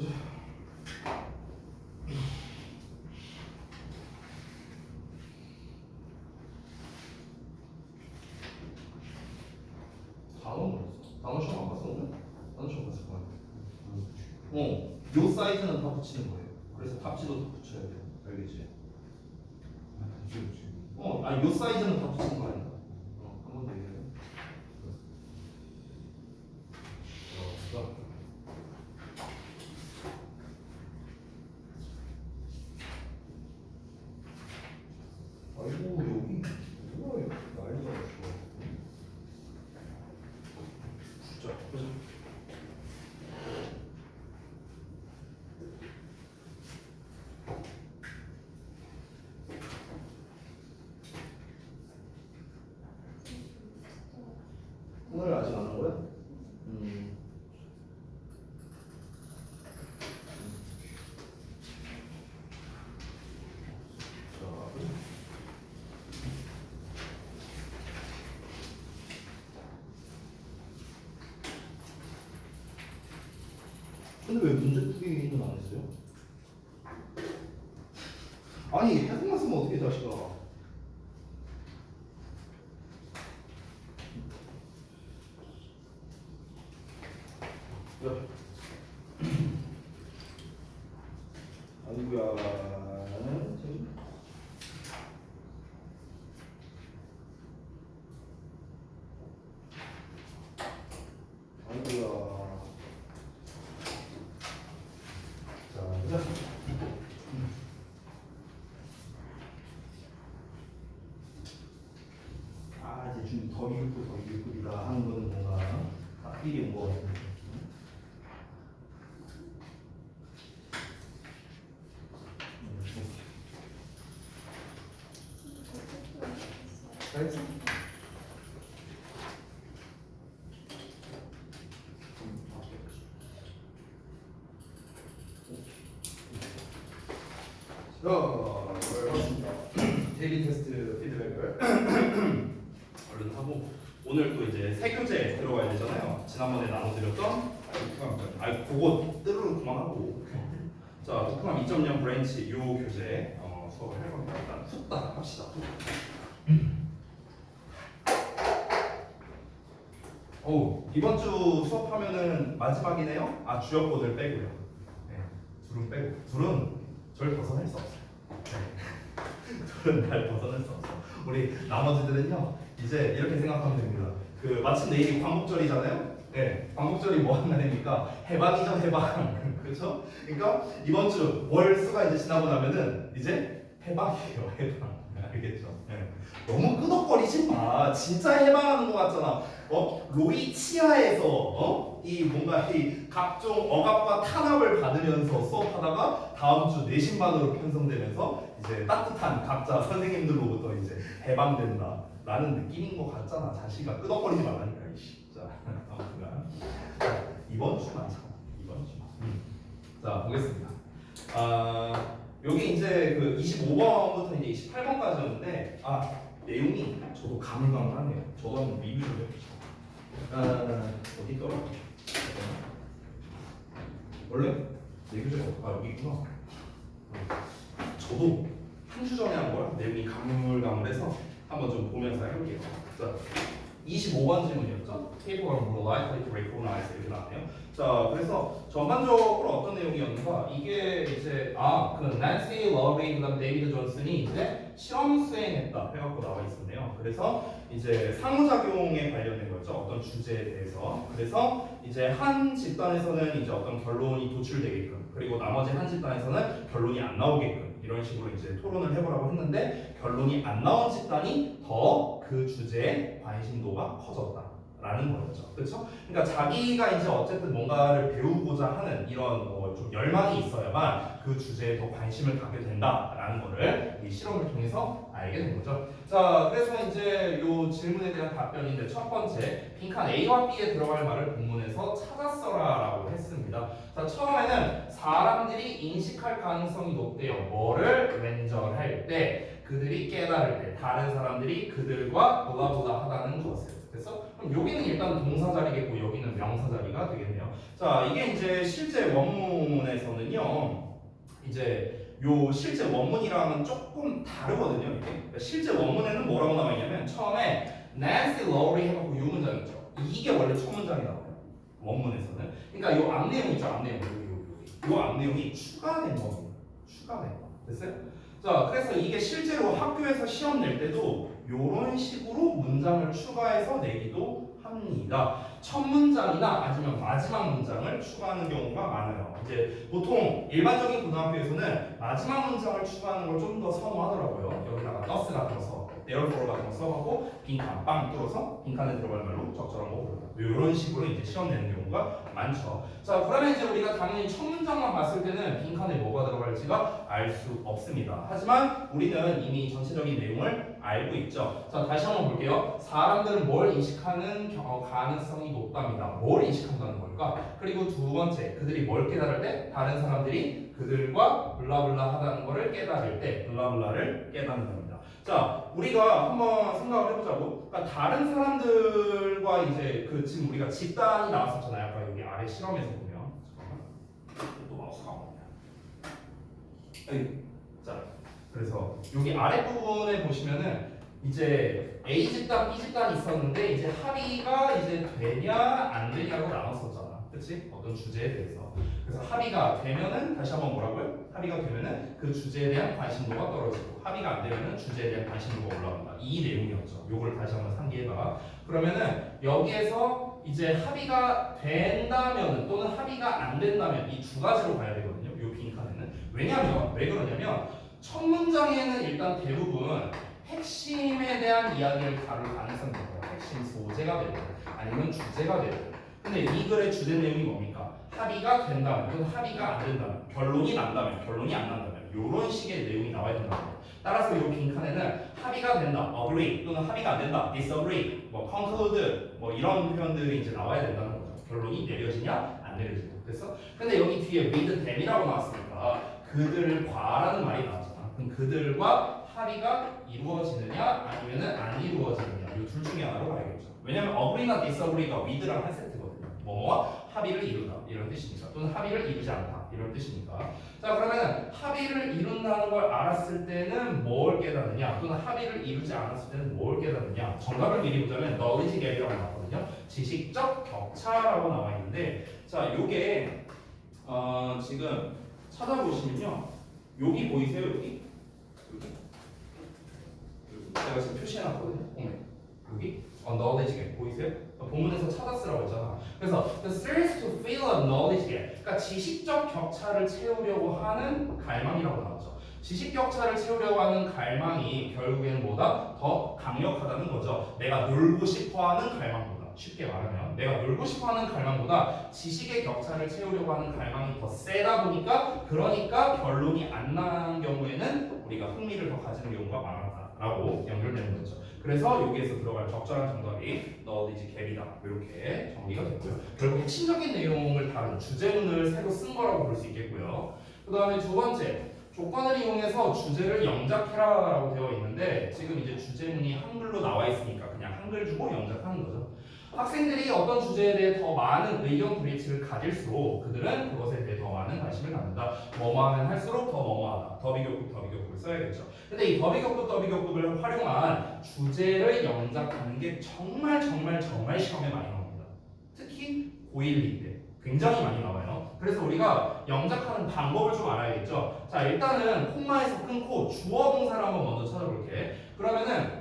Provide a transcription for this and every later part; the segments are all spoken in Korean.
보자. 단어는 뭐였어? 단어 시험 안 봤어 오늘? 단어 시험 봤을 거야. 요 사이즈는 다 붙이는 거예요. 그래서 답지도 다 붙여야 돼. 알겠지? 아니 요 사이즈는 다 붙이는 거 아닌가? 한 번 더 얘기해. 아이고 여기 뭐야 난리가 났어. 진짜 보자. 오늘 아직 안 한 거야? 자, 보자. 근데 왜 문제 풀이는 안 했어요? 아니 해석만 쓰면 어떻게 자식아? 야. 아이고야. 아이고야. 자, 보자. 이제 좀 더 이쁘다 하는 거는 뭔가 딱 필이 온 거 같은데. 잘했어? 자, 반갑습니다. 데일리 테스트 피드백을 얼른 하고 오늘 또 이제 새 교재 들어가야 되잖아요. 지난번에 나눠드렸던 그거 뜨르르 그만하고 자 도프람 2.0 브랜치 요 교재 수업을 할 겁니다. 일단 훅딱 합시다. 이번 주 수업하면은 마지막이네요. 주역보들 빼고요. 네, 둘은 빼고 둘은 절 벗어날 수 없어요. 네. 둘은 날 벗어날 수 없어. 우리 나머지들은요 이제 이렇게 생각하면 됩니다. 마침 내일이 광복절이잖아요. 네, 광복절이 뭐 하는 날입니까? 해방이죠, 해방. 그렇죠? 그러니까 이번 주 월수가 이제 지나고 나면은 이제 해방이에요, 해방. 알겠죠? 네. 너무 끄덕거리지 마. 진짜 해방하는 것 같잖아. 로이 치아에서 이 뭔가 이 각종 억압과 탄압을 받으면서 수업하다가 다음 주 내신반으로 편성되면서 이제 따뜻한 각자 선생님들로부터 이제 해방된다라는 느낌인 것 같잖아. 자식아 끄덕거리지 말라니까 이씨. 자, 아무튼 이번 주만 참 이번 주. 자 보겠습니다. 여기 이제 25번부터 이제 28번까지였는데 내용이 저도 가물가물하네요. 저도 한번 리뷰 좀 해보시죠. 어디 있더라? 원래 내 교재가 여기 있구나. 저도 한 주 전에 한 거야. 내용이 가물가물해서 한번 좀 보면서 해볼게요. 자, 25번 질문이었죠? People are more likely to recognize 이렇게 나왔네요. 자, 그래서 전반적으로 어떤 내용이었는가? 이게 이제 낸시 러브리 그다음 데이비드 존슨이 이제 실험 수행했다 해갖고 나와 있었네요. 그래서 이제 상호작용에 관련된 거죠. 어떤 주제에 대해서. 그래서 이제 한 집단에서는 이제 어떤 결론이 도출되게끔, 그리고 나머지 한 집단에서는 결론이 안 나오게끔 이런 식으로 이제 토론을 해보라고 했는데 결론이 안 나온 집단이 더 그 주제에 관심도가 커졌다라는 거였죠. 그렇죠? 그러니까 자기가 이제 어쨌든 뭔가를 배우고자 하는 이런 좀 열망이 있어야만 그 주제에 더 관심을 갖게 된다라는 거를 이 실험을 통해서 알게 된 거죠. 자, 그래서 이제 요 질문에 대한 답변인데 첫 번째, 빈칸 A와 B에 들어갈 말을 본문에서 찾았어라라고 했습니다. 자, 처음에는 사람들이 인식할 가능성이 높대요. 뭐를 왼절할 때, 그들이 깨달을 때, 다른 사람들이 그들과 블라블라 하다는 것을. 그래서 그럼 여기는 일단 동사 자리겠고 여기는 명사 자리가 되겠네요. 자, 이게 이제 실제 원문에서는요. 이제 요 실제 원문이랑은 조금 다르거든요. 이게 그러니까 실제 원문에는 뭐라고 나와 있냐면 처음에 Nancy Lowry 해갖고 요 문장 있죠. 이게 원래 첫 문장이 나와요. 원문에서는. 그러니까 요 앞내용 있죠. 앞내용 요 앞내용이 추가된 겁니다. 추가된 거. 됐어요? 자, 그래서 이게 실제로 학교에서 시험 낼 때도 요런 식으로 문장을 추가해서 내기도 합니다. 첫 문장이나 아니면 마지막 문장을 추가하는 경우가 많아요. 이제 보통 일반적인 고등학교에서는 마지막 문장을 추가하는 걸 좀 더 선호하더라고요. 여기다가 더스 같은 거 써, therefore 같은 거 써갖고 빈칸 빵 뚫어서 빈칸에 들어갈 말로 적절한 거 고르다. 이런 식으로 이제 시험 내는 경우가 많죠. 자, 그러면 이제 우리가 당연히 첫 문장만 봤을 때는 빈칸에 뭐가 들어갈지가 알 수 없습니다. 하지만 우리는 이미 전체적인 내용을 알고 있죠. 자, 다시 한번 볼게요. 사람들은 뭘 인식하는 가능성이 높답니다. 뭘 인식한다는 걸까? 그리고 두 번째, 그들이 뭘 깨달을 때? 다른 사람들이 그들과 블라블라 하다는 것을 깨달을 때 블라블라를 깨닫는답니다. 자, 우리가 한번 생각을 해보자고. 그러니까 다른 사람들과 이제 그 지금 우리가 집단이 나왔었잖아요. 아까 여기 아래 실험에서 보면. 잠깐만. 또 마우스가 안 오냐. 자, 그래서 여기 아래 부분에 보시면은 이제 A 집단, B 집단이 있었는데 이제 합의가 이제 되냐 안 되냐로 나눴었잖아. 그렇지? 어떤 주제에 대해서. 그래서 합의가 되면은 다시 한번 뭐라고요? 합의가 되면은 그 주제에 대한 관심도가 떨어지고 합의가 안 되면은 주제에 대한 관심도가 올라간다. 이 내용이었죠. 요걸 다시 한번 상기해봐. 그러면은 여기에서 이제 합의가 된다면 또는 합의가 안 된다면 이 두 가지로 가야 되거든요. 요 빈칸에는. 왜냐면 왜 그러냐면 첫 문장에는 일단 대부분 핵심에 대한 이야기를 다룰 가능성이 있어요. 핵심 소재가 되든 아니면 주제가 되든. 근데 이 글의 주된 내용이 뭡니까? 합의가 된다면 또는 합의가 안 된다면 결론이 난다면 결론이 안 난다면 이런 식의 내용이 나와야 된다는 거예요. 따라서 이 빈칸에는 합의가 된다, agree 또는 합의가 안 된다, disagree, 뭐 conclude 뭐 이런 표현들이 이제 나와야 된다는 거죠. 결론이 내려지냐 안 내려지냐. 그래서 근데 여기 뒤에 with them이라고 나왔으니까 그들과라는 말이 나왔잖아. 그럼 그들과 합의가 이루어지느냐 아니면은 안 이루어지느냐 이 둘 중에 하나로 가야겠죠. 왜냐면 agree나 disagree가 with랑 한 세트거든요. 뭐뭐와 합의를 이루다 이런 뜻이니까 또는 합의를 이루지 않다 이런 뜻이니까. 자, 그러면 합의를 이룬다는 걸 알았을 때는 뭘 깨닫느냐 또는 합의를 이루지 않았을 때는 뭘 깨닫느냐. 정답을 미리 보자면 knowledge gap이라고 나왔거든요. 지식적 격차라고 나와 있는데 자, 요게 지금 찾아보시면요. 여기 보이세요? 여기 제가 지금 표시해놨거든요. 여기 knowledge gap 보이세요? 본문에서 찾아쓰라고 했잖아. 그래서 the thirst to fill a knowledge gap, 그러니까 지식적 격차를 채우려고 하는 갈망이라고 나왔죠. 지식 격차를 채우려고 하는 갈망이 결국에는 뭐다? 더 강력하다는 거죠. 내가 놀고 싶어하는 갈망보다. 쉽게 말하면 내가 놀고 싶어하는 갈망보다 지식의 격차를 채우려고 하는 갈망이 더 세다 보니까 그러니까 결론이 안 나는 경우에는 우리가 흥미를 더 가지는 경우가 많았다라고 연결되는 거죠. 그래서 여기에서 들어갈 적절한 정답이 knowledge gap이다. 이렇게 정리가 됐고요. 결국 핵심적인 내용을 다룬 주제문을 새로 쓴 거라고 볼 수 있겠고요. 그 다음에 두 번째, 조건을 이용해서 주제를 영작해라라고 되어 있는데 지금 이제 주제문이 한글로 나와 있으니까 그냥 한글 주고 영작하는 거죠. 학생들이 어떤 주제에 대해 더 많은 의견 불일치를 가질수록 그들은 그것에 대해 더 많은 관심을 갖는다. 뭐뭐하면 할수록 더 뭐뭐하다. 더비교급 써야겠죠. 근데 이 더비교급을 활용한 주제를 영작하는 게 정말 시험에 많이 나옵니다. 특히 고1, 2 때 굉장히 많이 나와요. 그래서 우리가 영작하는 방법을 좀 알아야겠죠. 자, 일단은 콤마에서 끊고 주어 동사를 한번 먼저 찾아볼게. 그러면은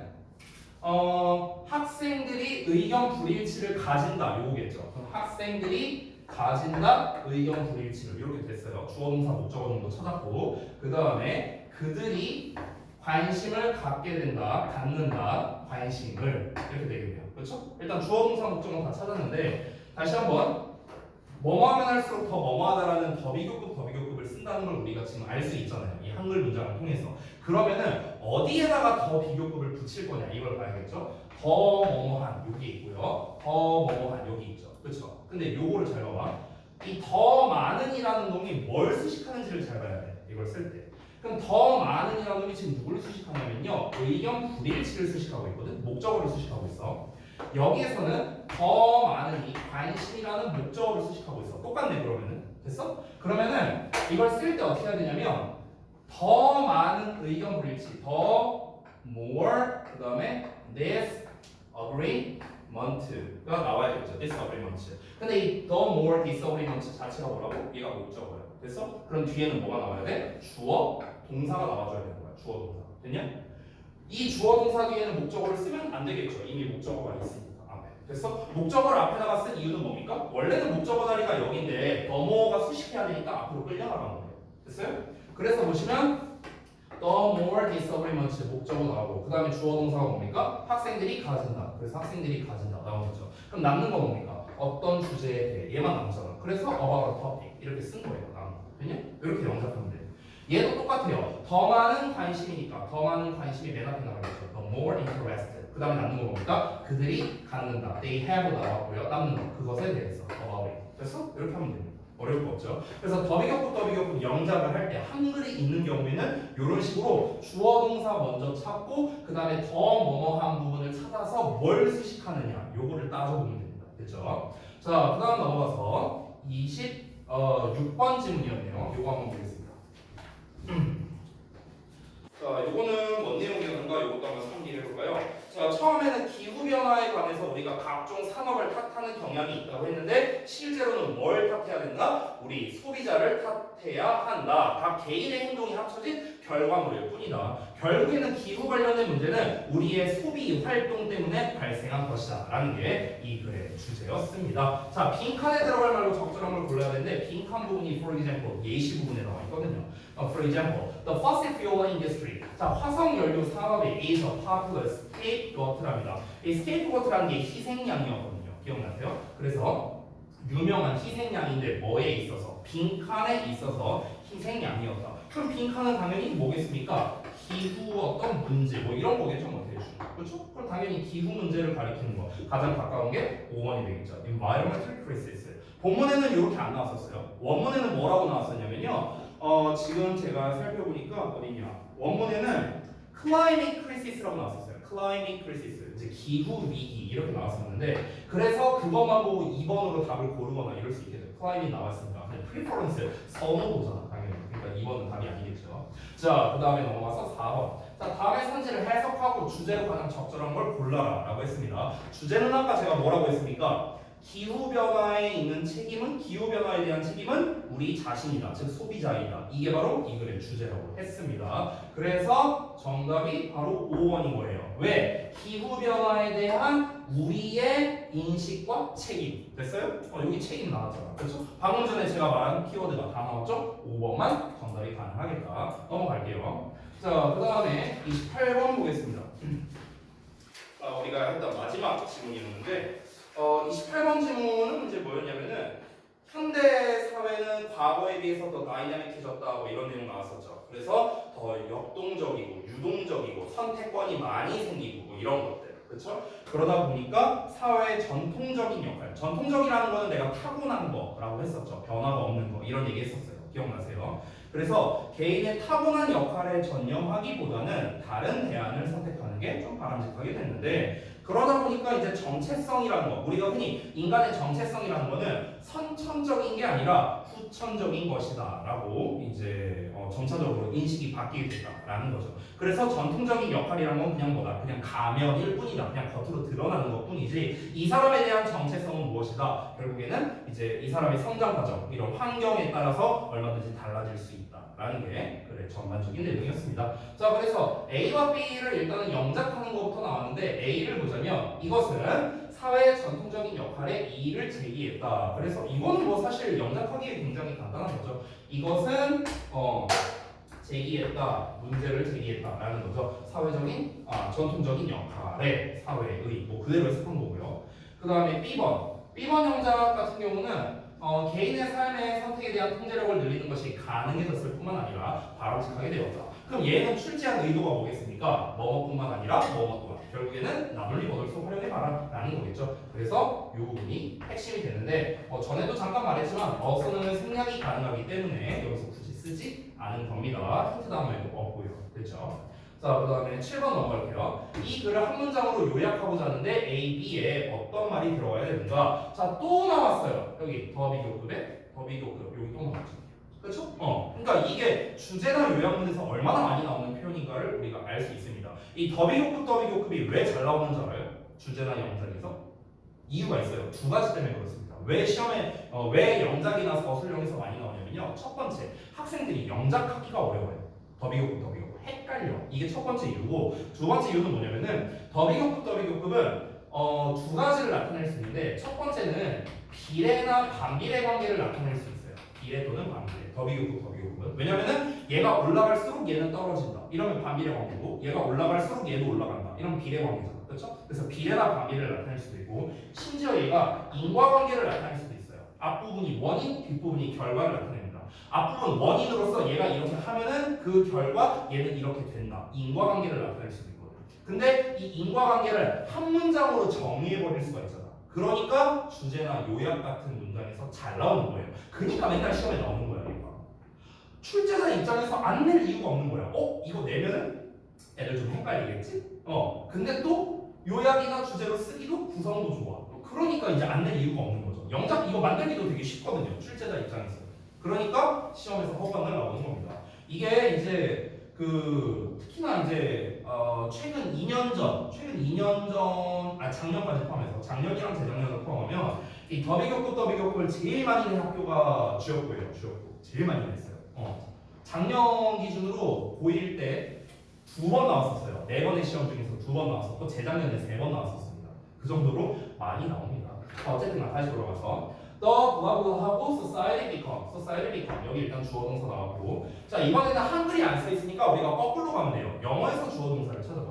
학생들이 의견 불일치를 가진다 요거겠죠. 그럼 학생들이 가진다 의견 불일치를 이렇게 됐어요. 주어 동사 목적어 정도 찾았고 그 다음에 그들이 관심을 갖게 된다, 갖는다, 관심을 이렇게 되겠네요. 그렇죠? 일단 주어 동사 목적어 다 찾았는데 다시 한번 뭐뭐하면 할수록 더 뭐뭐하다라는 더비교급을 쓴다는 걸 우리가 지금 알 수 있잖아요. 이 한글 문장을 통해서. 그러면은 어디에다가 더 비교급을 붙일 거냐 이걸 봐야겠죠. 더 뭐뭐한 여기 있고요. 더 뭐뭐한 여기 있죠. 그렇죠? 근데 요거를 잘 봐봐. 이 더 많은이라는 놈이 뭘 수식하는지를 잘 봐야 돼. 이걸 쓸 때. 그럼 더 많은이라는 놈이 지금 누구를 수식하냐면요. 의견 불일치를 수식하고 있거든. 목적어를 수식하고 있어. 여기에서는 더 많은 이 관심이라는 목적어를 수식하고 있어. 똑같네 그러면은. 됐어? 그러면은 이걸 쓸 때 어떻게 해야 되냐면 더 많은 의견 불일치, 더 more 그 다음에 disagreement가 나와야겠죠. disagreement. 근데 이 the more disagreement 자체가 뭐라고? 얘가 목적어예요. 됐어? 그럼 뒤에는 뭐가 나와야 돼? 주어, 동사가 나와줘야 되는 거야. 주어, 동사. 됐냐? 이 주어 동사 뒤에는 목적어를 쓰면 안 되겠죠. 이미 목적어가 있으니까 앞에. 됐어? 목적어를 앞에다가 쓴 이유는 뭡니까? 원래는 목적어 자리가 여기인데 더모어가 수식해야 되니까 앞으로 끌려나가는 거예요. 됐어요? 그래서 보시면 the more disagreement 목적어 나오고 그 다음에 주어 동사가 뭡니까? 학생들이 가진다. 그래서 학생들이 가진다 나온 거죠. 그럼 남는 거 뭡니까? 어떤 주제에 대해 얘만 남잖아. 그래서 about a topic 이렇게 쓴 거예요. 남은 거. 됐냐? 이렇게 영작하면 돼요. 얘도 똑같아요. 더 많은 관심이니까 더 많은 관심이 맨 앞에 나가겠죠. The more interested. 그 다음에 남는 거 뭡니까? 그들이 갖는다. They have 나왔고요. 남는 거 그것에 대해서 about it. 됐어? 이렇게 하면 됩니다. 어려울 거 없죠. 그래서 더비격부 영작을 할 때 한글이 있는 경우에는 이런 식으로 주어 동사 먼저 찾고 그 다음에 더 뭐뭐한 부분을 찾아서 뭘 수식하느냐 요거를 따져보면 됩니다. 됐죠? 자, 그 다음 넘어가서 26번 질문이었네요. 요거 한번 보겠습니다. 자, 요거는 뭔 내용이었는가? 요것도 한번 상기를 해볼까요? 자, 처음에는 기후변화에 관해서 우리가 각종 산업을 탓하는 경향이 있다고 했는데 실제로는 뭘 탓해야 된다? 우리 소비자를 탓해야 한다. 각 개인의 행동이 합쳐진 결과물일 뿐이다. 결국에는 기후 관련된 문제는 우리의 소비 활동 때문에 발생한 것이다 라는 게 이 글의 주제였습니다. 자, 빈칸에 들어갈 말로 적절한 걸 골라야 되는데 빈칸 부분이 for example 예시 부분에 나와 있거든요. For example, the fossil fuel industry. 자, 화석연료 산업이 is a popular scapegoat랍니다. 이 scapegoat라는 게 희생양이었거든요. 기억나세요? 그래서 유명한 희생양인데 뭐에 있어서? 빈칸에 있어서 희생양이었다. 그럼 빈칸은 당연히 뭐겠습니까? 기후 어떤 문제 뭐 이런 거겠죠. 뭐 대충. 그렇죠? 그럼 당연히 기후 문제를 가리키는 거 가장 가까운 게 5번이 되겠죠. Environmental crisis. 본문에는 이렇게 안 나왔었어요. 원문에는 뭐라고 나왔었냐면요. 지금 제가 살펴보니까 어디냐? 원문에는 climate crisis라고 나왔었어요. climate crisis. 이제 기후 위기 이렇게 나왔었는데 그래서 그것만 보고 2번으로 답을 고르거나 이럴 수 있겠죠. climate 나왔으니까 그냥 preference 선호도잖아 당연히. 그러니까 2번은 답이 아니겠죠. 자, 그 다음에 넘어가서 4번. 자, 다음의 선지를 해석하고 주제로 가장 적절한 걸 골라라 라고 했습니다. 주제는 아까 제가 뭐라고 했습니까? 기후변화에 있는 책임은 기후변화에 대한 책임은 우리 자신이다. 즉 소비자이다. 이게 바로 이 글의 주제라고 했습니다. 그래서 정답이 바로 5번인 거예요. 왜? 기후변화에 대한 우리의 인식과 책임. 됐어요? 여기 책임 나왔잖아. 그렇죠? 방금 전에 제가 말한 키워드가 다 나왔죠? 5번만 정답이 가능하겠다. 넘어갈게요. 자, 그 다음에 28번 보겠습니다. 우리가 했던 마지막 질문이었는데 28번 질문은 이제 뭐였냐면은 현대 사회는 과거에 비해서 더 다이나믹해졌다 뭐 이런 내용 나왔었죠. 그래서 더 역동적이고 유동적이고 선택권이 많이 생기고 뭐 이런 것들. 그렇죠? 그러다 보니까 사회의 전통적인 역할. 전통적이라는 거는 내가 타고난 거라고 했었죠. 변화가 없는 거 이런 얘기 했었어요. 기억나세요? 그래서 개인의 타고난 역할에 전념하기보다는 다른 대안을 선택하는 게 좀 바람직하게 됐는데 그러다 보니까 이제 정체성이라는 거 우리가 흔히 인간의 정체성이라는 거는 선천적인 게 아니라 후천적인 것이다 라고 이제 점차적으로 인식이 바뀌게 됐다라는 거죠. 그래서 전통적인 역할이란 건 그냥 뭐다? 그냥 가면일 뿐이다. 그냥 겉으로 드러나는 것 뿐이지 이 사람에 대한 정체성은 무엇이다? 결국에는 이제 이 사람의 성장 과정 이런 환경에 따라서 얼마든지 달라질 수 있다라는 게 그래 전반적인 내용이었습니다. 자, 그래서 A와 B를 일단은 영작하는 것부터 나왔는데 A를 보자면 이것은 사회의 전통적인 역할에 이의를 제기했다. 그래서 이거는 뭐 사실 영작하기에 굉장히 간단한 거죠. 이것은 제기했다, 문제를 제기했다라는 거죠. 사회적인 전통적인 역할의 사회의 뭐 그대로 해석한 거고요. 그 다음에 B번 영작 같은 경우는 개인의 삶의 선택에 대한 통제력을 늘리는 것이 가능해졌을 뿐만 아니라 바람직하게 되었다. 그럼 얘는 출제한 의도가 뭐겠습니까? 뭐뭐뿐만 아니라 뭐뭐 또한 결국에는 나눌리 버들소 활용해봐라 라는 거겠죠. 그래서 이 부분이 핵심이 되는데 전에도 잠깐 말했지만 어선은 생략이 가능하기 때문에 여기서 굳이 쓰지 않은 겁니다. 힌트 단어에도 없고요. 됐죠? 자, 그 다음에 7번 넘어갈게요. 이 글을 한 문장으로 요약하고자 하는데 A, B에 어떤 말이 들어가야 되는가? 자, 또 나왔어요. 여기 더 비교급에 더 비교급 여기 또 나왔죠. 그렇죠? 그러니까 이게 주제나 요약문에서 얼마나 많이 나오는 표현인가를 우리가 알 수 있습니다. 이 더 비교급이 왜 잘 나오는 줄 알아요? 주제나 영작에서? 이유가 있어요. 두 가지 때문에 그렇습니다. 왜 시험에 왜 영작이나 서술형에서 많이 나오냐면요. 첫 번째, 학생들이 영작하기가 어려워요. 더 비교급 헷갈려. 이게 첫 번째 이유고, 두 번째 이유는 뭐냐면은 더 비교급은 두 가지를 나타낼 수 있는데, 첫 번째는 비례나 반비례 관계를 나타낼 수 있어요. 비례 또는 반비례. 더 비교급은 왜냐면은 얘가 올라갈수록 얘는 떨어진다. 이러면 반비례 관계고, 얘가 올라갈수록 얘도 올라간다. 이러면 비례 관계잖아. 그렇죠? 그래서 비례나 반비례를 나타낼 수도 있고, 심지어 얘가 인과관계를 나타낼 수도 있어요. 앞부분이 원인, 뒷부분이 결과를 나타냅니다. 앞부분 원인으로서 얘가 이렇게 하면은 그 결과 얘는 이렇게 된다. 인과관계를 나타낼 수도 있거든요. 근데 이 인과관계를 한 문장으로 정의해버릴 수가 있잖아. 그러니까 주제나 요약 같은 문장에서 잘 나오는 거예요. 그러니까 맨날 시험에 나오는 거야, 얘가. 출제자 입장에서 안 낼 이유가 없는 거야. 이거 내면은 애들 좀 헷갈리겠지? 근데 또 요약이나 주제로 쓰기도 구성도 좋아. 그러니까 이제 안 낼 이유가 없는 거죠. 영작 이거 만들기도 되게 쉽거든요. 출제자 입장에서. 그러니까 시험에서 허가가 나오는 겁니다. 이게 이제 특히나 이제 최근 2년 전, 작년까지 포함해서 작년이랑 재작년을 포함하면 이 더비교급을 제일 많이 낸 학교가 주역고예요. 주역고 제일 많이 냈어요. 작년 기준으로 고1 때 2번 나왔었어요. 4번의 시험 중에서 2번 나왔었고 재작년에 3번 나왔었습니다. 그 정도로 많이 나옵니다. 어쨌든 다시 돌아가서 the 블라블라하고 society become 여기 일단 주어 동사 나왔고, 자 이번에는 한글이 안 써 있으니까 우리가 거꾸로 가면 돼요. 영어에서 주어 동사를 찾아봐.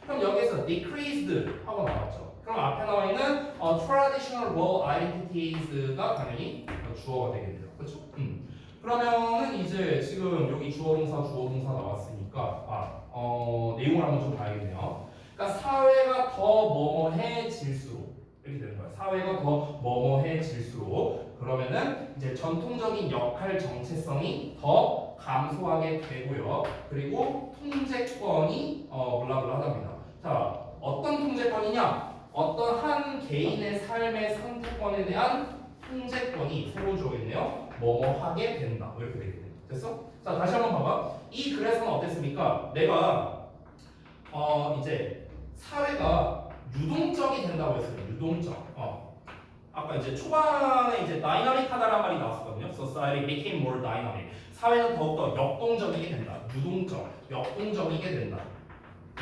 그럼 여기에서 decreased 하고 나왔죠. 그럼 앞에 나와 있는 traditional role identities가 당연히 주어가 되겠네요. 그렇죠? 그러면은 이제 지금 여기 주어 동사 나왔으니까 내용을 한번 좀 봐야겠네요. 그러니까 사회가 더 뭐뭐해질수록 이렇게 되는 거예요. 사회가 더 뭐뭐해질수록 그러면은 이제 전통적인 역할 정체성이 더 감소하게 되고요. 그리고 통제권이 블라블라하답니다. 자, 어떤 통제권이냐? 어떤 한 개인의 삶의 선택권에 대한 통제권이 새로운 주어겠네요. 뭐뭐 하게 된다. 이렇게 되겠네요. 됐어? 자, 다시 한번 봐봐. 이 글에서는 어땠습니까? 내가 이제 사회가 유동적이 된다고 했어요. 유동적. 아까 이제 초반에 이제 다이나믹하다라는 말이 나왔었거든요. Society became more dynamic. 사회는 더욱더 역동적이게 된다. 유동적, 역동적이게 된다.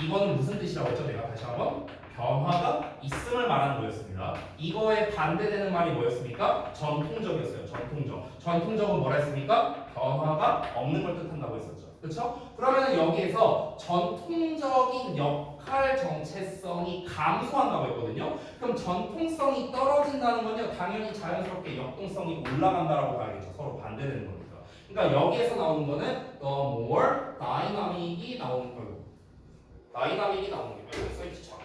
이거는 무슨 뜻이라고 했죠? 내가 다시 한번 변화가 있음을 말하는 거였습니다. 이거에 반대되는 말이 뭐였습니까? 전통적이었어요. 전통적은 뭐라 했습니까? 변화가 없는 걸 뜻한다고 했었죠. 그렇죠? 그러면 여기에서 전통적인 역할 정체성이 감소한다고 했거든요. 그럼 전통성이 떨어진다는 건요, 당연히 자연스럽게 역동성이 올라간다라고 봐야겠죠. 서로 반대되는 거니까. 그러니까 여기에서 나오는 거는 the more dynamic이 나오는 거예요. 다이나믹이 나오는 게 여기 써있죠.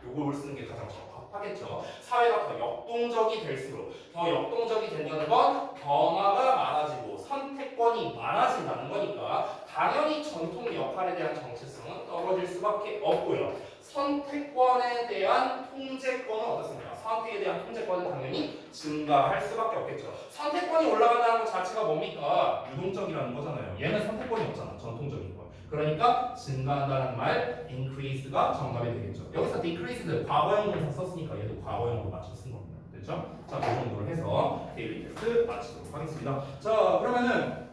요걸 쓰는 게 가장 적합하겠죠. 사회가 더 역동적이 될수록, 더 역동적이 된다는 건 변화가 많아지고 선택권이 많아진다는 거니까 당연히 전통 역할에 대한 정체성은 떨어질 수밖에 없고요. 선택권에 대한 통제권은 어떻습니까? 선택에 대한 통제권은 당연히 증가할 수밖에 없겠죠. 선택권이 올라간다는 것 자체가 뭡니까? 유동적이라는 거잖아요. 얘는 선택권이 없잖아. 전통적인 거. 그러니까 증가한다는 말 increase가 정답이 되겠죠. 여기서 decreased 과거형 동사 썼으니까 얘도 과거형으로 맞춰 쓴 겁니다. 됐죠? 자, 그 정도로 해서 데일리 테스트 마치도록 하겠습니다. 자, 그러면은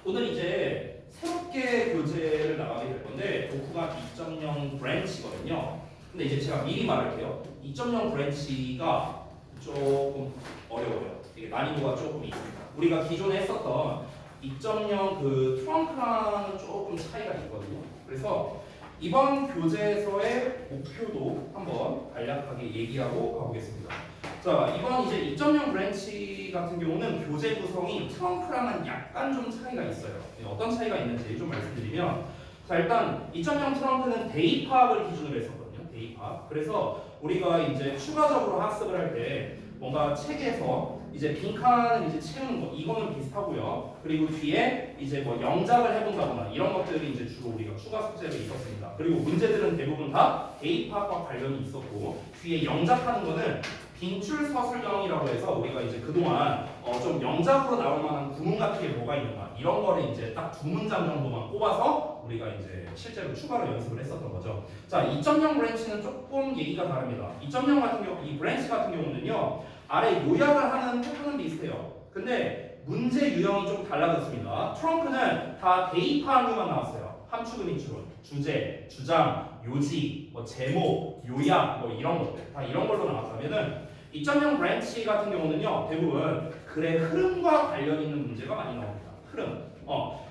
오늘 이제 새롭게 교재를 나가게 될 건데 독후가 2.0 브랜치거든요. 근데 이제 제가 미리 말할게요. 2.0 브랜치가 조금 어려워요. 이게 난이도가 조금 있습니다. 우리가 기존에 했었던 2.0 그 트렁크랑은 조금 차이가 있거든요. 그래서 이번 교재에서의 목표도 한번 간략하게 얘기하고 가보겠습니다. 자, 이번 이제 2.0 브랜치 같은 경우는 교재 구성이 트렁크랑은 약간 좀 차이가 있어요. 어떤 차이가 있는지 좀 말씀드리면, 자, 일단 2.0 트렁크는 대입학을 기준으로 했었거든요. 대입학. 그래서 우리가 이제 추가적으로 학습을 할 때 뭔가 책에서 이제 빈칸을 이제 채우는 거 이거는 비슷하고요. 그리고 뒤에 이제 뭐 영작을 해본다거나 이런 것들이 이제 주로 우리가 추가 숙제로 있었습니다. 그리고 문제들은 대부분 다 대입학과 관련이 있었고 뒤에 영작하는 거는 빈출 서술형이라고 해서 우리가 이제 그동안 좀 영작으로 나올 만한 구문 같은 게 뭐가 있는가 이런 거를 이제 딱 두 문장 정도만 뽑아서 우리가 이제 실제로 추가로 연습을 했었던 거죠. 자, 2.0 브랜치는 조금 얘기가 다릅니다. 2.0 같은 경우 이 브랜치 같은 경우는요 아래 요약을 하는 패턴은 비슷해요. 근데 문제 유형이 좀 달라졌습니다. 트렁크는 다 대입하는만 나왔어요. 함축 의미추론, 주제, 주장, 요지, 뭐 제목, 요약, 뭐 이런 것들 다 이런 걸로 나왔다면은 2.0 브랜치 같은 경우는요 대부분 글의 흐름과 관련 있는 문제가 많이 나옵니다. 흐름.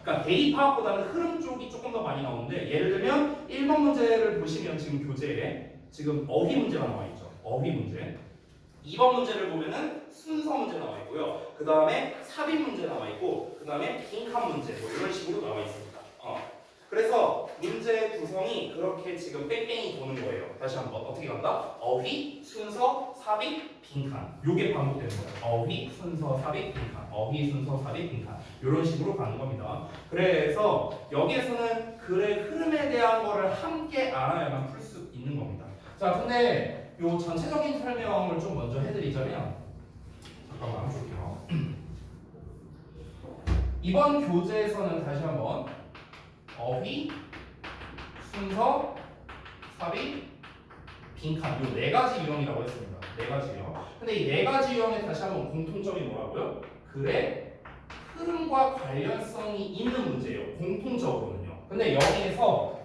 그러니까 대입 파악보다는 흐름 쪽이 조금 더 많이 나오는데 예를 들면 1번 문제를 보시면 지금 교재에 지금 어휘 문제가 나와 있죠. 어휘 문제. 2번 문제를 보면은 순서 문제 나와 있고요. 그 다음에 삽입 문제 나와 있고, 그 다음에 빈칸 문제 뭐 이런 식으로 나와 있습니다. 그래서 문제 구성이 그렇게 지금 뺑뺑이 도는 거예요. 다시 한번 어떻게 간다? 어휘, 순서, 삽입, 빈칸. 요게 반복되는 거예요. 어휘, 순서, 삽입, 빈칸. 어휘, 순서, 삽입, 빈칸. 이런 식으로 가는 겁니다. 그래서 여기에서는 글의 흐름에 대한 거를 함께 알아야만 풀 수 있는 겁니다. 자, 근데 요 전체적인 설명을 좀 먼저 해드리자면 잠깐만 볼게요. 이번 교재에서는 다시 한번 어휘, 순서, 삽입, 빈칸 요 네 가지 유형이라고 했습니다. 네 가지 유형. 근데 이 네 가지 유형에 다시 한번 공통점이 뭐라고요? 글의 흐름과 관련성이 있는 문제예요. 공통적으로는요. 근데 여기에서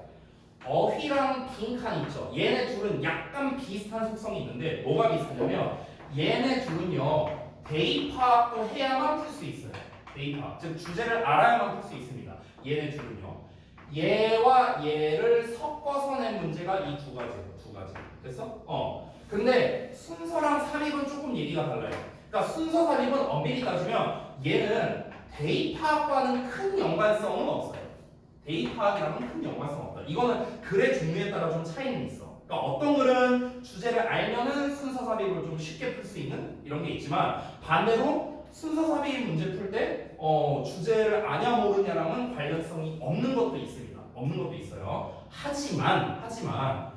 어휘랑 빈칸 있죠. 얘네 둘은 약간 비슷한 속성이 있는데 뭐가 비슷하냐면 얘네 둘은요 대입파악도 해야만 풀 수 있어요. 대입파악 즉 주제를 알아야만 풀 수 있습니다. 얘네 둘은요. 얘와 얘를 섞어서 낸 문제가 이 두 가지예요. 두 가지. 됐어? 근데 순서랑 삽입은 조금 얘기가 달라요. 그러니까 순서 삽입은 엄밀히 따지면 얘는 대입파악과는 큰 연관성은 없어요. 대입파악이랑은 큰 연관성 없다. 이거는 글의 종류에 따라 좀 차이는 있어. 그러니까 어떤 글은 주제를 알면은 순서 삽입을 좀 쉽게 풀 수 있는 이런 게 있지만 반대로 순서 삽입 문제 풀 때 주제를 아냐 모르냐랑은 관련성이 없는 것도 있습니다. 없는 것도 있어요. 하지만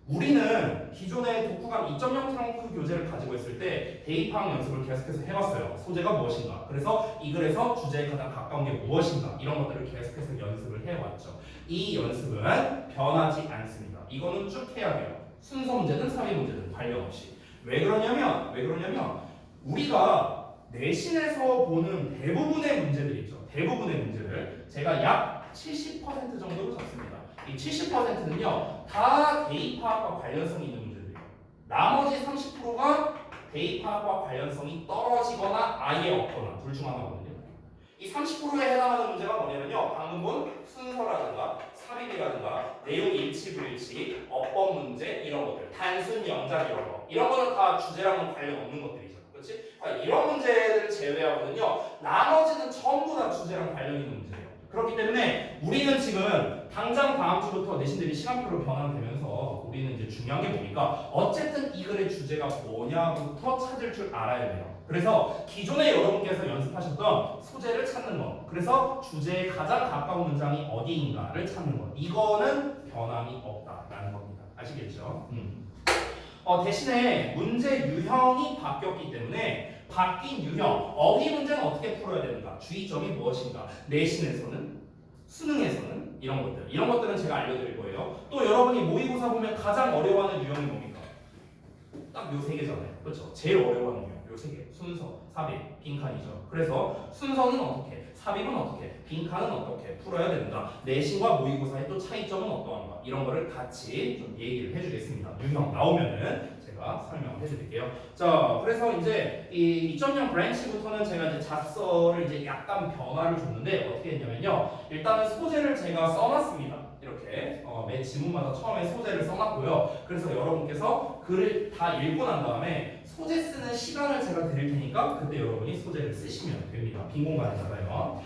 우리는 기존의 독후감 2.0 트렁크 교재를 가지고 있을 때 대입파악 연습을 계속해서 해왔어요. 소재가 무엇인가. 그래서 이 글에서 주제에 가장 가까운 게 무엇인가. 이런 것들을 계속해서 연습을 해왔죠. 이 연습은 변하지 않습니다. 이거는 쭉 해야 돼요. 순서 문제든 삽입 문제든 관련 없이. 왜 그러냐면 우리가 내신에서 보는 대부분의 문제들 있죠. 대부분의 문제를 제가 약 70% 정도로 잡습니다. 이 70%는요 다 대입파악과 관련성이 있는 문제들이에요. 나머지 30%가 대입파악과 관련성이 떨어지거나 아예 없거나 둘 중 하나거든요. 이 30%에 해당하는 문제가 뭐냐면요 방금 본 순서라든가 삽입이라든가 내용 일치 불일치 어법 문제 이런 것들 단순 영작 이런 거는 다 주제랑은 관련 없는 것들이죠. 그렇지? 이런 문제들을 제외하고는요 나머지는 전부 다 주제랑 관련 있는 문제예요. 그렇기 때문에 우리는 지금 당장 다음 주부터 내신들이 시간표로 변환되면서 우리는 이제 중요한 게 뭡니까? 어쨌든 이 글의 주제가 뭐냐부터 찾을 줄 알아야 돼요. 그래서 기존에 여러분께서 연습하셨던 소재를 찾는 것, 그래서 주제에 가장 가까운 문장이 어디인가를 찾는 것, 이거는 변함이 없다라는 겁니다. 아시겠죠? 대신에 문제 유형이 바뀌었기 때문에 바뀐 유형, 어휘 문제는 어떻게 풀어야 되는가? 주의점이 무엇인가? 내신에서는, 수능에서는 이런 것들은 제가 알려드릴 거예요. 또 여러분이 모의고사 보면 가장 어려워하는 유형이 뭡니까? 딱 요 세 개잖아요. 그렇죠? 제일 어려워하는 유형, 요 세 개. 순서, 삽입, 빈칸이죠. 그래서 순서는 어떻게, 삽입은 어떻게, 빈칸은 어떻게 풀어야 된다. 내신과 모의고사의 또 차이점은 어떠한가. 이런 거를 같이 좀 얘기를 해주겠습니다. 유형 나오면은 제가 설명을 해드릴게요. 자, 그래서 이제 이 2.0 브랜치부터는 제가 이제 자서를 이제 약간 변화를 줬는데 어떻게 했냐면요. 일단은 소재를 제가 써놨습니다. 이렇게 매 지문마다 처음에 소재를 써놨고요. 그래서 여러분께서 글을 다 읽고 난 다음에 소재 쓰는 시간을 제가 드릴 테니까 그때 여러분이 소재를 쓰시면 됩니다. 빈 공간에다가요.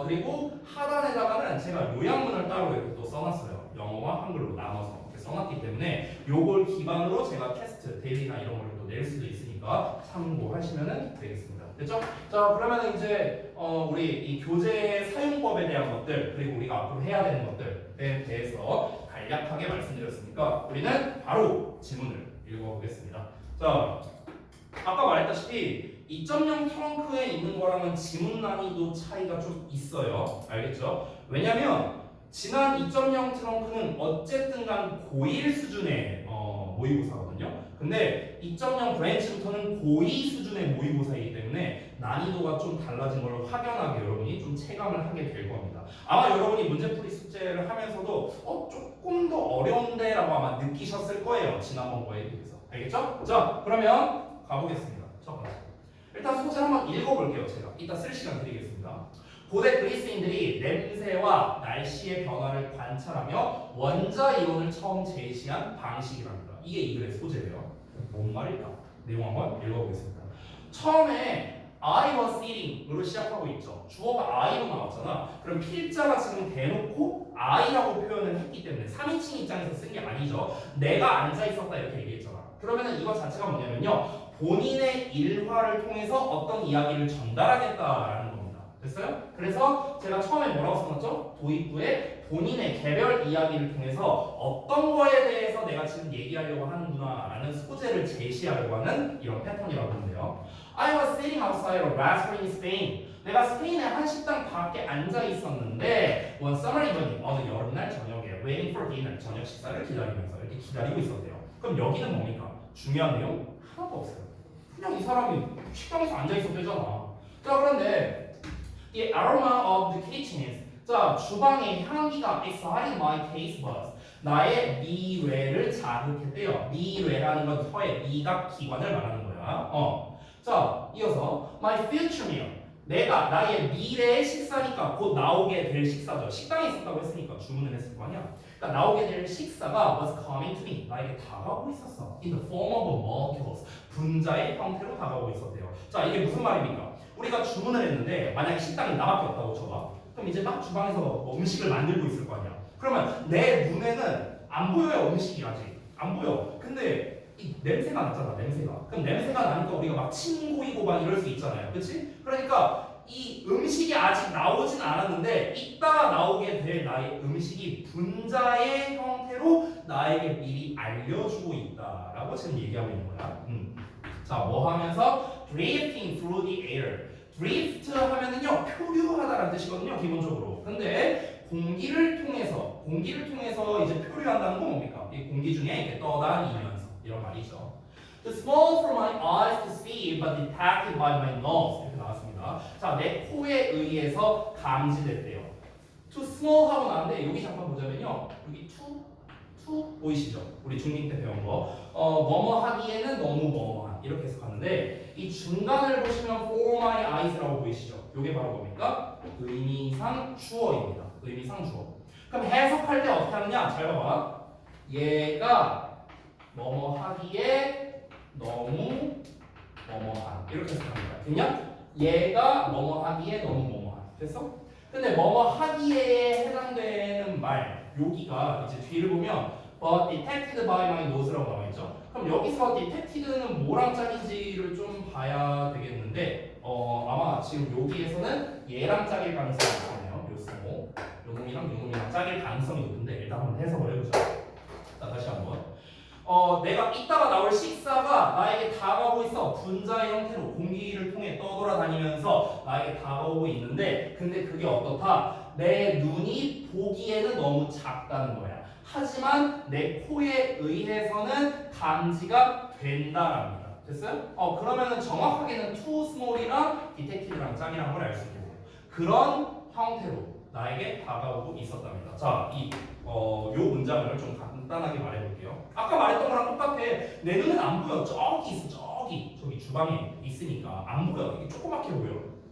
그리고 하단에다가는 제가 요약문을 따로 이렇게 또 써놨어요. 영어와 한글로 나눠서 이렇게 써놨기 때문에 요걸 기반으로 제가 테스트, 대리나 이런 걸 또 낼 수도 있으니까 있으니까 참고하시면 되겠습니다. 됐죠? 자, 그러면 이제 우리 이 교재 사용법에 대한 것들 그리고 우리가 앞으로 해야 되는 것들에 대해서 간략하게 말씀드렸으니까 우리는 바로 지문을 읽어보겠습니다. 자, 아까 말했다시피 2.0 트렁크에 있는 거랑은 지문 난이도 차이가 좀 있어요. 알겠죠? 왜냐면 지난 2.0 트렁크는 어쨌든 간 고1 수준의 모의고사거든요. 근데 2.0 브랜치부터는 고2 수준의 모의고사이기 때문에 난이도가 좀 달라진 걸 확연하게 여러분이 좀 체감을 하게 될 겁니다. 아마 여러분이 문제풀이 숙제를 하면서도 조금 더 어려운데 라고 아마 느끼셨을 거예요. 지난번 거에 비해서. 알겠죠? 자, 그러면 가보겠습니다. 첫 번째. 일단 소재 한번 읽어볼게요. 제가 이따 쓸 시간 드리겠습니다. 고대 그리스인들이 냄새와 날씨의 변화를 관찰하며 원자 이론을 처음 제시한 방식이랍니다. 이게 이 글의 소재예요. 뭔 말일까? 내용 한번 읽어보겠습니다. 처음에 I was eating으로 시작하고 있죠. 주어가 I로 나왔잖아. 그럼 필자가 지금 대놓고 I라고 표현을 했기 때문에 3인칭 입장에서 쓴 게 아니죠. 내가 앉아 있었다 이렇게 얘기했잖아. 그러면은 이거 자체가 뭐냐면요. 본인의 일화를 통해서 어떤 이야기를 전달하겠다라는 겁니다. 됐어요? 그래서 제가 처음에 뭐라고 써놨죠? 도입부에 본인의 개별 이야기를 통해서 어떤 거에 대해서 내가 지금 얘기하려고 하는구나 라는 소재를 제시하려고 하는 이런 패턴이라고 하는데요. I was sitting outside a restaurant in Spain. 내가 스페인의 한 식당 밖에 앉아 있었는데 one summer evening, 어느 여름날 저녁에 waiting for dinner, 저녁 식사를 기다리면서 이렇게 기다리고 있었대요. 그럼 여기는 뭡니까? 중요한 내용 하나도 없어요. 그냥 이 사람이 식당에서 앉아 있었대잖아. 자, 그런데 The aroma of the kitchen. 자, 주방의 향기가 excited my taste buds. 나의 미뢰를 자극했대요. 미뢰라는 건 혀의 미각 기관을 말하는 거야. 자, 이어서 my future meal. 나의 미래의 식사니까 곧 나오게 될 식사죠. 식당에 있었다고 했으니까 주문을 했을 거 아니야. 그러니까 나오게 될 식사가 was coming to me. 나에게 다가오고 있었어. In the form of molecules. 분자의 형태로 다가오고 있었대요. 자, 이게 무슨 말입니까? 우리가 주문을 했는데 만약에 식당에 나밖에 없다고 쳐봐. 그럼 이제 막 주방에서 음식을 만들고 있을 거 아니야. 그러면 내 눈에는 안 보여요. 음식이 아직 안 보여. 근데 이 냄새가 났잖아. 냄새가. 그럼 냄새가 나니까 우리가 막 침 고이고 막 이럴 수 있잖아요. 그렇지? 그러니까 이 음식이 아직 나오진 않았는데 이따가 나오게 될 나의 음식이 분자의 형태로 나에게 미리 알려주고 있다라고 지금 얘기하고 있는 거야. 자, 뭐 하면서 drifting through the air. drift 하면은요 표류하다라는 뜻이거든요 기본적으로. 근데 공기를 통해서 이제 표류한다는 건 뭡니까? 이 공기 중에 이렇게 떠다니면서 이런 말이죠. The smell for my eyes to see, but detected by my nose. 이렇게 나왔습니다. 자, 내 코에 의해서 감지됐대요. To smell 하고 나왔는데 여기 잠깐 보자면요. 여기 to 보이시죠? 우리 중딩 때 배운 거. 뭐뭐 하기에는 너무 뭐뭐한 이렇게 해서 갔는데 이 중간을 보시면 for my eyes라고 보이시죠? 이게 바로 뭡니까? 의미상 주어입니다. 의미상 주어. 그럼 해석할 때 어떻게 하느냐? 잘 봐봐. 얘가 뭐뭐 하기에 너무 뭐뭐한 이렇게 해석합니다. 됐냐? 얘가 뭐뭐 하기에 너무 뭐뭐한. 됐어? 근데 뭐뭐 하기에 해당되는 말 여기가 이제 뒤를 보면 but detected by my nose라고 나와 있죠. 그럼 여기서 detected는 뭐랑 짝인지를 좀 봐야 되겠는데 아마 지금 여기에서는 얘랑 짝일 가능성이 있겠네요. 요 스모 요놈이랑 짝일 가능성이 높은데 일단 한번 해석을 해보자. 자, 다시 한번 내가 이따가 나올 식사가 나에게 다가오고 있어. 분자의 형태로 공기를 통해 떠돌아다니면서 나에게 다가오고 있는데 근데 그게 어떻다? 내 눈이 보기에는 너무 작다는 거야. 하지만 내 코에 의해서는 감지가 된다랍니다. 됐어요? 그러면은 정확하게는 too small이랑 detected랑 짝이란 걸 알 수 있고 그런 형태로 나에게 다가오고 있었답니다. 자, 요 문장을 좀 간단하게 말해볼게요. 아까 말했던 거랑 똑같아. 내 눈은 안 보여. 저기 있어. 저기 주방에 있으니까 안 보여. 이게 조그맣게 보여.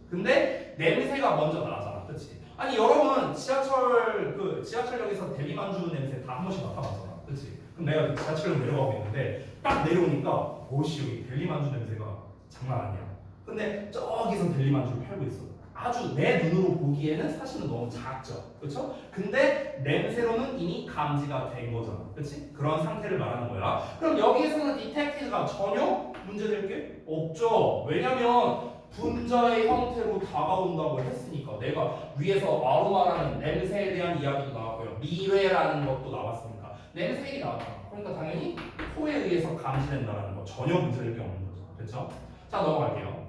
근데 냄새가 먼저 나잖아. 그렇지? 아니 여러분 지하철역에서 델리만주 냄새 다 한 번씩 맡아봤잖아. 그렇지? 그럼 내가 지하철역 내려가고 있는데 딱 내려오니까 오씨 여기 델리만주 냄새가 장난 아니야. 근데 저기서 델리만주를 팔고 있어. 아주 내 눈으로 보기에는 사실은 너무 작죠. 그렇죠? 근데 냄새로는 이미 감지가 된 거잖아. 그렇지? 그런 상태를 말하는 거야. 그럼 여기에서는 detected가 전혀 문제될 게 없죠. 왜냐면 분자의 형태로 다가온다고 했으니까. 내가 위에서 아로마라는 냄새에 대한 이야기도 나왔고요. 미뢰라는 것도 나왔습니다. 냄새 얘기 나왔잖아. 그러니까 당연히 코에 의해서 감지된다는 거 전혀 문제될 게 없는 거죠. 그렇죠? 자, 넘어갈게요.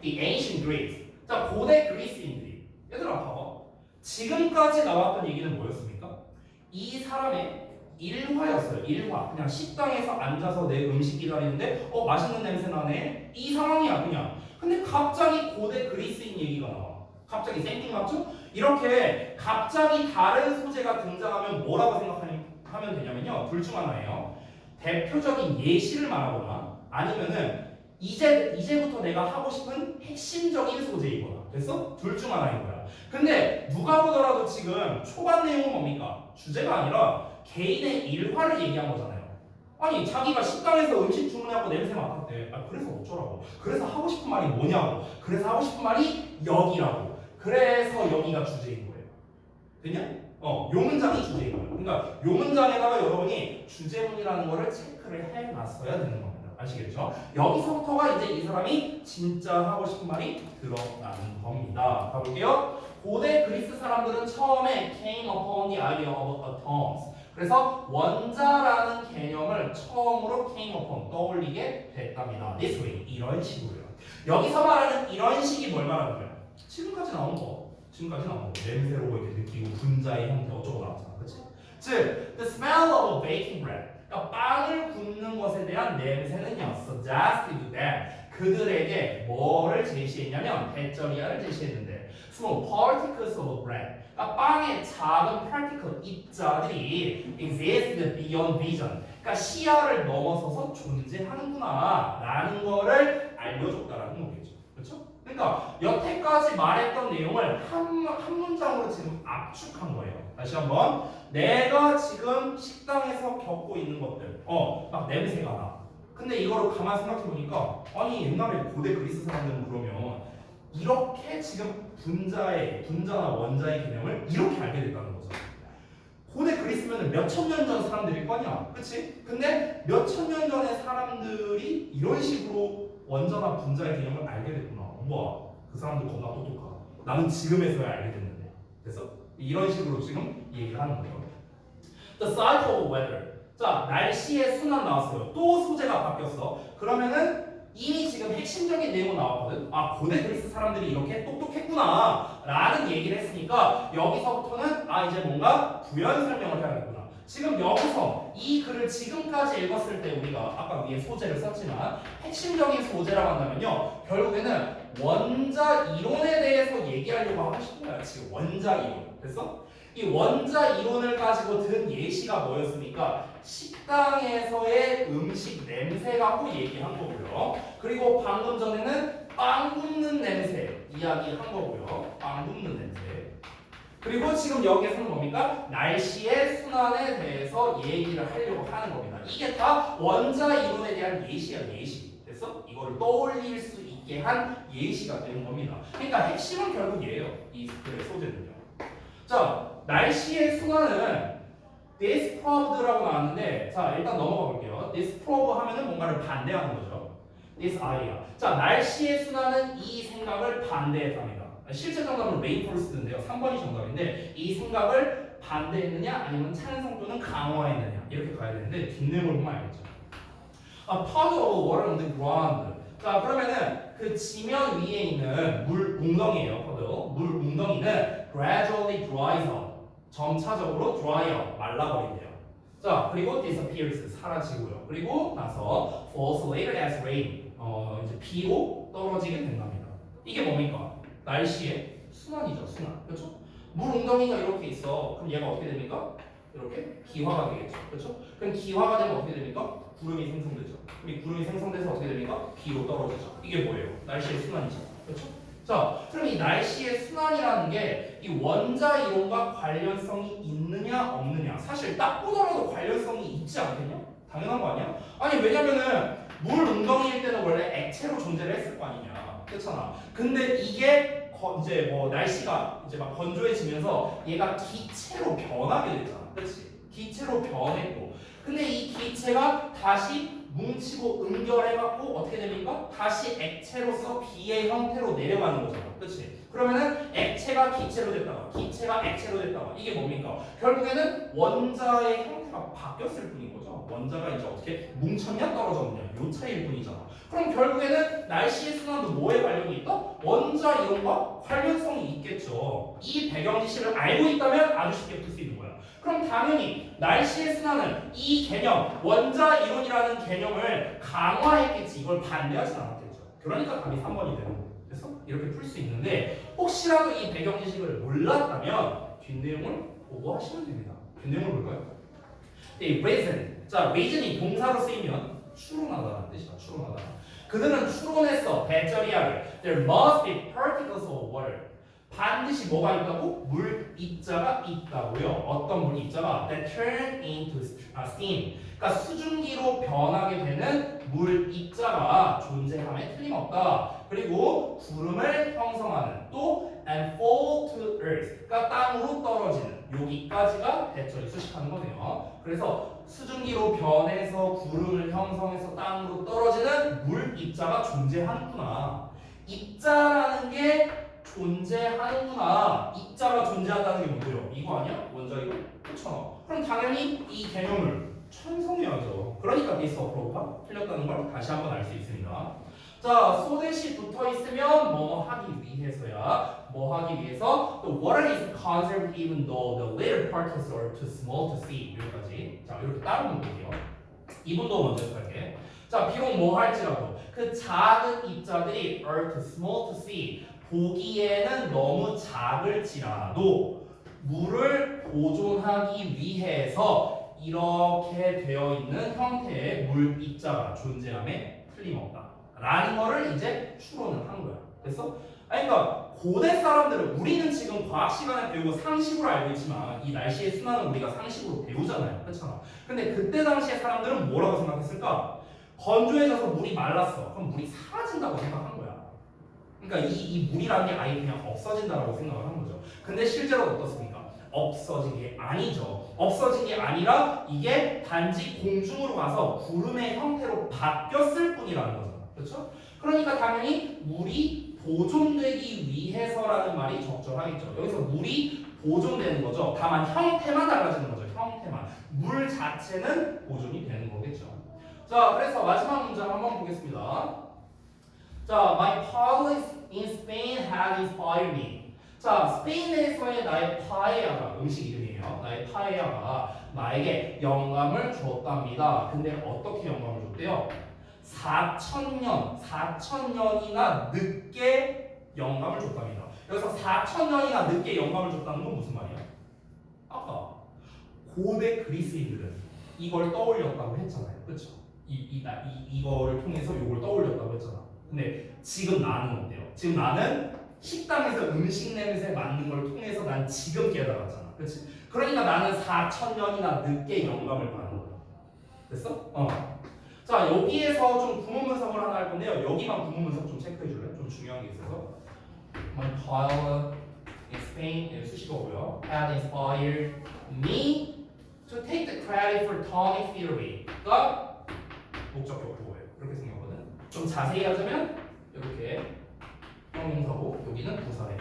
The ancient Greeks. 자, 고대 그리스인들이. 얘들아 봐봐. 지금까지 나왔던 얘기는 뭐였습니까? 이 사람의 일화였어요. 일화. 그냥 식당에서 앉아서 내 음식 기다리는데 맛있는 냄새 나네. 이 상황이야 그냥. 근데 갑자기 고대 그리스인 얘기가 나와. 갑자기 생뚱맞죠? 이렇게 갑자기 다른 소재가 등장하면 뭐라고 생각하면 되냐면요. 둘 중 하나예요. 대표적인 예시를 말하거나 아니면은 이제부터 내가 하고 싶은 핵심적인 소재이거나. 됐어? 둘 중 하나인 거야. 근데 누가 보더라도 지금 초반 내용은 뭡니까? 주제가 아니라 개인의 일화를 얘기한 거잖아요. 아니 자기가 식당에서 음식 주문하고 냄새 맡았대. 그래서 어쩌라고. 그래서 하고 싶은 말이 뭐냐고. 그래서 하고 싶은 말이 여기라고. 그래서 여기가 주제인 거예요. 됐냐? 요 문장이 주제인 거예요. 그러니까 요 문장에다가 여러분이 주제문이라는 거를 체크를 해놨어야 되는 겁니다. 아시겠죠? 여기서부터가 이제 이 사람이 진짜 하고 싶은 말이 드러나는 겁니다. 가볼게요. 고대 그리스 사람들은 처음에 came upon the idea of atoms. 그래서 원자라는 개념을 처음으로 came upon 떠올리게 됐답니다. This way. 이런 식으로요. 여기서 말하는 이런 식이 뭘 말하는 거예요? 지금까지 나온 거. 냄새로 이렇게 느끼고 분자의 형태 어쩌고 나왔잖아. 그치? 즉, the smell of a baking bread. 그러니까 빵을 굽는 것에 대한 냄새는요, suggested to them. 그들에게 뭐를 제시했냐면 대절이야를 제시했는데 small particles of bread. 그러니까 빵의 작은 particle 입자들이 exist beyond vision. 그러니까 시야를 넘어서서 존재하는구나 라는 거를 알려줬다라는 거겠죠. 그렇죠? 그러니까 여태까지 말했던 내용을 한 문장으로 지금 압축한 거예요. 다시 한번 내가 지금 식당에서 겪고 있는 것들 막 냄새가 나. 근데 이거를 가만 생각해 보니까 아니 옛날에 고대 그리스 사람들은 그러면 이렇게 지금 분자나 원자의 개념을 이렇게 알게 됐다는 거죠. 고대 그리스면은 몇천 년 전 사람들일 거 아니야. 그치? 근데 몇천 년 전의 사람들이 이런 식으로 원자나 분자의 개념을 알게 됐구나. 우와, 그 사람들 겁나 똑똑하다. 나는 지금에서야 알게 됐는데. 됐어? 이런 식으로 지금 얘기를 하는 거예요. The cycle of weather. 자, 날씨의 순환 나왔어요. 또 소재가 바뀌었어. 그러면은 이미 지금 핵심적인 내용은 나왔거든. 고대 그리스 사람들이 이렇게 똑똑했구나 라는 얘기를 했으니까 여기서부터는 이제 뭔가 부연 설명을 해야겠구나. 지금 여기서 이 글을 지금까지 읽었을 때 우리가 아까 위에 소재를 썼지만 핵심적인 소재라고 한다면요, 결국에는 원자 이론에 대해서 얘기하려고 하고 싶은 거야. 지금 원자 이론. 됐어? 이 원자 이론을 가지고 든 예시가 뭐였습니까? 식당에서의 음식 냄새 갖고 얘기한 거고요. 그리고 방금 전에는 빵 굽는 냄새 이야기한 거고요. 빵 굽는 냄새. 그리고 지금 여기에서는 뭡니까? 날씨의 순환에 대해서 얘기를 하려고 하는 겁니다. 이게 다 원자 이론에 대한 예시야, 예시. 됐어? 이거를 떠올릴 수 있게 한 예시가 되는 겁니다. 그러니까 핵심은 결국 얘예요. 이 글의 소재는요. 자, 날씨의 순환은 disproved라고 나왔는데, 자 일단 넘어가 볼게요. disprove 하면은 뭔가를 반대하는 거죠. this idea. 자, 날씨의 순환은 이 생각을 반대했답니다. 실제 정답은 reinforced인데요. 3번이 정답인데 이 생각을 반대했느냐 아니면 찬성 또는 강화했느냐 이렇게 가야 되는데 뒷내용을 보면 알겠죠. Part of water on the ground. 자, 그러면은 그 지면 위에 있는 물 웅덩이에요. 물 웅덩이는 gradually dries up. 점차적으로 dry up, 말라버린대요. 자, 그리고 disappears, 사라지고요. 그리고 나서 falls later as rain. 이제 비로 떨어지게 된답니다. 이게 뭡니까? 날씨의 순환이죠, 순환. 그렇죠? 물 웅덩이가 이렇게 있어. 그럼 얘가 어떻게 됩니까? 이렇게 기화가 되겠죠. 그렇죠? 그럼 기화가 되면 어떻게 됩니까? 구름이 생성되죠. 그럼 이 구름이 생성돼서 어떻게 됩니까? 비로 떨어지죠. 이게 뭐예요? 날씨의 순환이죠. 그렇죠? 자, 그럼 이 날씨의 순환이라는 게 이 원자 이론과 관련성이 있느냐 없느냐. 사실 딱 보더라도 관련성이 있지 않겠냐? 당연한 거 아니야? 아니 왜냐면은 물 웅덩이일 때는 원래 액체로 존재를 했을 거 아니냐. 그렇잖아. 근데 이게 이제 뭐 날씨가 이제 막 건조해지면서 얘가 기체로 변하게 됐잖아. 그렇지? 기체로 변했고. 근데 이 기체가 다시 뭉치고 응결해갖고 어떻게 됩니까? 다시 액체로서 B의 형태로 내려가는 거잖아. 그치? 그러면은 액체가 기체로 됐다가 기체가 액체로 됐다가 이게 뭡니까? 결국에는 원자의 형태가 바뀌었을 뿐인 거죠. 원자가 이제 어떻게 뭉쳤냐 떨어졌냐 요 차이일 뿐이잖아. 그럼 결국에는 날씨의 순환도 뭐에 관련이 있다? 원자 이론과 관련성이 있겠죠. 이 배경 지식을 알고 있다면 아주 쉽게 풀 수 있는 거야. 그럼 당연히 날씨의 순환은 이 개념 원자 이론이라는 개념을 강화했겠지. 이걸 반대하진 않았겠죠. 그러니까 답이 3번이 되는 거예요. 그래서 이렇게 풀 수 있는데 혹시라도 이 배경 지식을 몰랐다면 뒷내용을 보고 하시면 됩니다. 뒷내용을 볼까요? 이 reason. 자, reason이 동사로 쓰이면 추론하다라는 뜻이다. 추론하다. 그들은 추론했어. 대절이야를. There must be particles of water. 반드시 뭐가 있다고? 물 입자가 있다고요. 어떤 물 입자가? That turn into steam. 그러니까 수증기로 변하게 되는 물 입자가 존재함에 틀림없다. 그리고 구름을 형성하는 또 and fall to earth. 그러니까 땅으로 떨어지는 여기까지가 대절이 수식하는 거네요. 그래서 수증기로 변해서 구름을 형성해서 땅으로 떨어지는 물 입자가 존재하는구나. 입자라는 게 존재하는구나. 입자가 존재한다는 게 뭔데요? 이거 아니야? 원자 이거? 그렇잖아. 그럼 당연히 이 개념을 찬성해야죠. 그러니까 this approach가 틀렸다는 걸 다시 한번 알 수 있습니다. 자, 소댓이 붙어 있으면 뭐 하기 위해서야. 뭐 하기 위해서 the water is conserved even though the little particles are too small to see. 여기까지. 자, 이렇게 따로 볼게요. 이분도 먼저 할게. 자, 비록 뭐 할지라도 그 작은 입자들이 are too small to see. 보기에는 너무 작을지라도 물을 보존하기 위해서 이렇게 되어 있는 형태의 물 입자가 존재함에 틀림없다. 라는 거를 이제 추론을 한 거야. 그래서 그러니까 고대 사람들은 우리는 지금 과학 시간에 배우고 상식으로 알고 있지만 이 날씨의 순환은 우리가 상식으로 배우잖아요. 그렇잖아. 근데 그때 당시의 사람들은 뭐라고 생각했을까? 건조해져서 물이 말랐어. 그럼 물이 사라진다고 생각한 거야. 그러니까 이 물이라는 게 아예 그냥 없어진다라고 생각을 한 거죠. 근데 실제로 어떻습니까? 없어진 게 아니죠. 없어진 게 아니라 이게 단지 공중으로 가서 구름의 형태로 바뀌었을 뿐이라는 거죠. 그렇죠? 그러니까 당연히 물이 보존되기 위해서라는 말이 적절하겠죠. 여기서 물이 보존되는 거죠. 다만 형태만 달라지는 거죠. 형태만. 물 자체는 보존이 되는 거겠죠. 자, 그래서 마지막 문장 한번 보겠습니다. 자, my palace in Spain has inspired me. 자, 스페인에서의 나의 파에야가 음식 이름이에요. 나의 파에야가 나에게 영감을 줬답니다. 근데 어떻게 영감을 줬대요? 4,000년이나 늦게 영감을 줬답니다. 여기서 4,000년이나 늦게 영감을 줬다는 건 무슨 말이야? 아까 고대 그리스인들은 이걸 떠올렸다고 했잖아요. 그렇죠? 이거를 통해서 이걸 떠올렸다고 했잖아. 근데 지금 나는 어때요? 지금 나는 식당에서 음식 냄새 맡는 걸 통해서 난 지금 깨달았잖아. 그렇지? 그러니까 나는 4,000년이나 늦게 영감을 받는 거야. 됐어? 자, 여기에서 좀 구문 분석을 하나 할 건데요. 여기만 구문 분석 좀 체크해 줄래요? 좀 중요한 게 있어서. While in Spain, 수식어고요. Had inspired me to take the credit for tonic theory.가 목적격 보고예요. 그렇게 생겼거든. 좀 자세히 하자면 이렇게 형용사고 여기는 부사예요.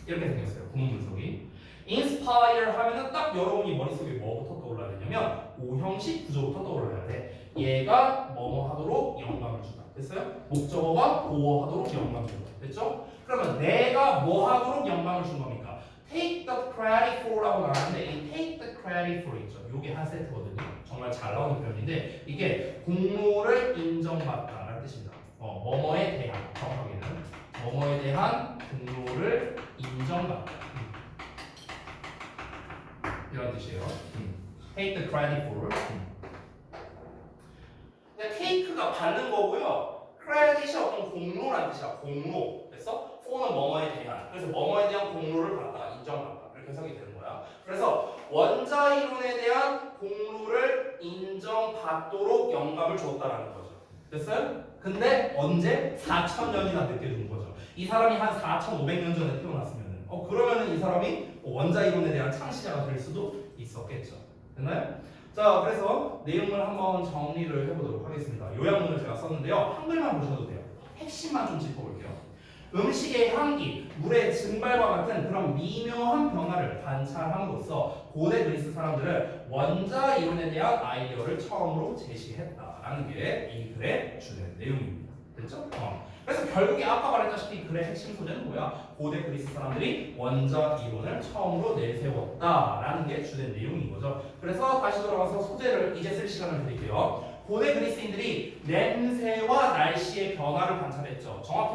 이렇게 생겼어요. 구문 분석이. inspire 하면은 딱 여러분이 머릿속에 뭐부터 떠올라야 되냐면 오형식 구조부터 떠올라야 돼. 얘가 뭐뭐 하도록 영감을 주다. 됐어요? 목적어가 보호하도록 영감을 준다. 됐죠? 그러면 내가 뭐 하도록 영감을 준 겁니까? take the credit for라고 나왔는데 이 take the credit for 있죠. 요게 한 세트거든요. 정말 잘 나오는 표현인데 이게 공로를 인정받다라는 뜻입니다. 뭐뭐에 대한 정확하게는 뭐뭐에 대한 공로를 인정받다. 이런 뜻이에요. take the credit for. take가 받는 거고요. credit이 어떤 공로라는 뜻이야. 공로. 그래서 for는 뭐뭐에 대한. 그래서 뭐뭐에 대한 공로를 받다, 인정받다. 이렇게 해석이 되는 거야. 그래서 원자 이론에 대한 공로를 인정받도록 영감을 줬다라는 거죠. 됐어요? 근데 언제? 4,000년이나 늦게 준 거죠. 이 사람이 한 4,500년 전에 태어났으면은 그러면은 이 사람이 원자 이론에 대한 창시자가 될 수도 있었겠죠. 됐나요? 자, 그래서 내용을 한번 정리를 해보도록 하겠습니다. 요약문을 제가 썼는데요. 한글만 보셔도 돼요. 핵심만 좀 짚어볼게요. 음식의 향기, 물의 증발과 같은 그런 미묘한 변화를 관찰함으로써 고대 그리스 사람들은 원자 이론에 대한 아이디어를 처음으로 제시했다라는 게 이 글의 주된 내용입니다. 됐죠? 그래서 결국에 아까 말했다시피 글의 핵심 소재는 뭐야? 고대 그리스 사람들이 원자 이론을 처음으로 내세웠다라는 게 주된 내용인 거죠. 그래서 다시 돌아가서 소재를 이제 쓸 시간을 드릴게요. 고대 그리스인들이 냄새와 날씨의 변화를 관찰했죠. 정확히